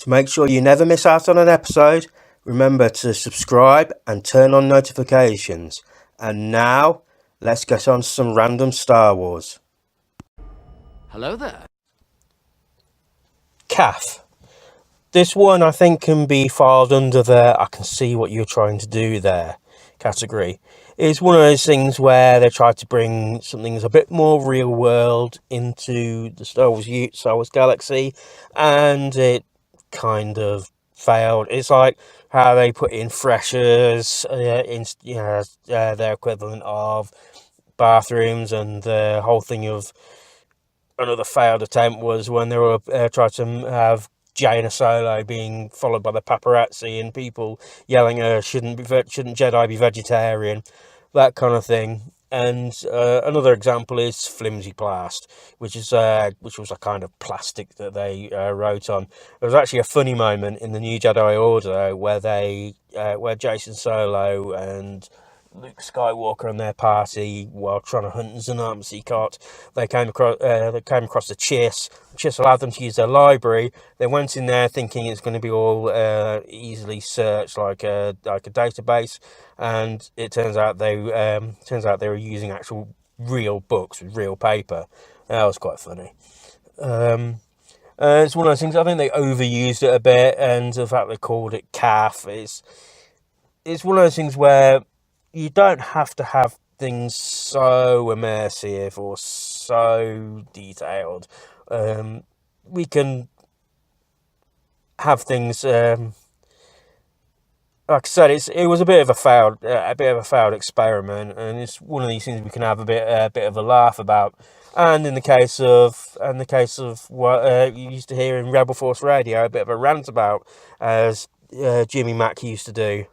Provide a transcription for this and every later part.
To make sure you never miss out on an episode, remember to subscribe and turn on notifications. And now, let's get on to some random Star Wars. Hello there. CAF. This one I think can be filed under the I can see what you're trying to do there category. It's one of those things where they try to bring something that's a bit more real world into the Star Wars galaxy, and it kind of failed. It's like how they put in freshers, their equivalent of bathrooms, and the whole thing of another failed attempt was when they were trying to have Jaina Solo being followed by the paparazzi and people yelling, "Shouldn't Jedi be vegetarian?" That kind of thing. And another example is Flimsy Plast, which was a kind of plastic that they wrote on. There was actually a funny moment in the New Jedi Order where Jason Solo and Luke Skywalker and their party, while trying to hunt Zanarmsy Cot, they came across the Chiss. Chiss allowed them to use their library. They went in there thinking it's going to be all easily searched like a database, and it turns out they were using actual real books with real paper. That was quite funny. It's one of those things. I think they overused it a bit, and the fact they called it CAF it's one of those things where you don't have to have things so immersive or so detailed. We can have things. Like I said, it was a bit of a failed experiment, and it's one of these things we can have a bit of a laugh about. And in the case of what you used to hear in Rebel Force Radio, a bit of a rant about, as Jimmy Mack used to do.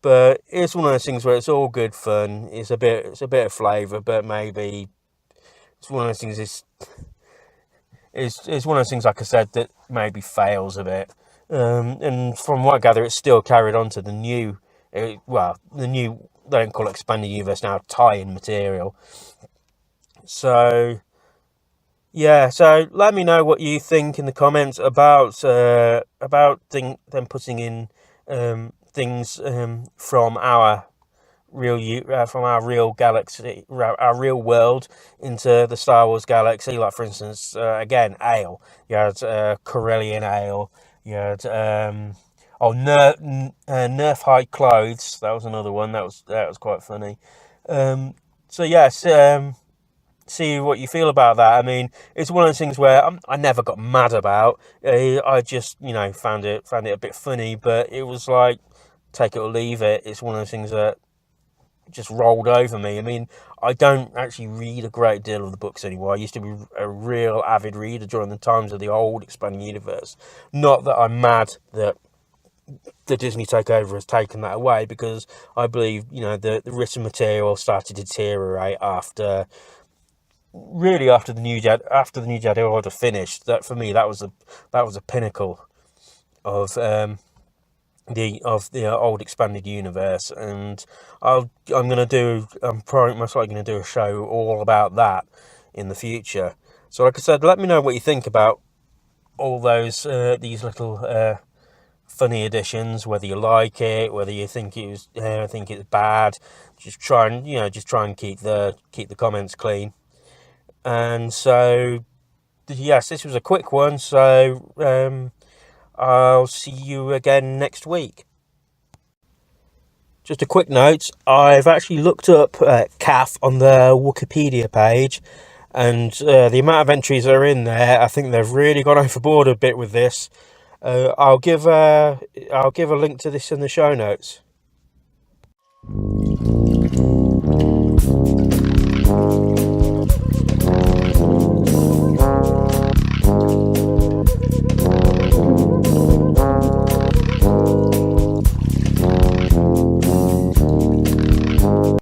But it's one of those things where it's all good fun. It's a bit of flavour, but maybe it's one of those things. It's one of those things, like I said, that maybe fails a bit. And from what I gather, it's still carried on to the new. They don't call it expanded universe now, tie-in material. So yeah, so let me know what you think in the comments about them putting in things from our real galaxy, our real world, into the Star Wars galaxy. Like, for instance, again, ale. You had Corellian ale. You had Nerf high clothes. That was another one. That was quite funny. So yes. See what you feel about that. I mean, it's one of those things where I never got mad about. I just, found it a bit funny, but it was like, take it or leave it. It's one of those things that just rolled over me. I mean, I don't actually read a great deal of the books anymore. I used to be a real avid reader during the times of the old expanding universe. Not that I'm mad that the Disney takeover has taken that away, because I believe, the written material started to deteriorate after the New Jedi Order finished. That, for me, that was a pinnacle of the old expanded universe, and I'm probably most likely going to do a show all about that in the future. So, like I said, let me know what you think about all those these little funny additions. Whether you like it, whether you think it's bad. Just try and keep the comments clean. And so, yes, this was a quick one. So I'll see you again next week. Just a quick note, I've actually looked up CAF on the Wikipedia page, and the amount of entries that are in there, I think they've really gone overboard a bit with this. I'll give a link to this in the show notes.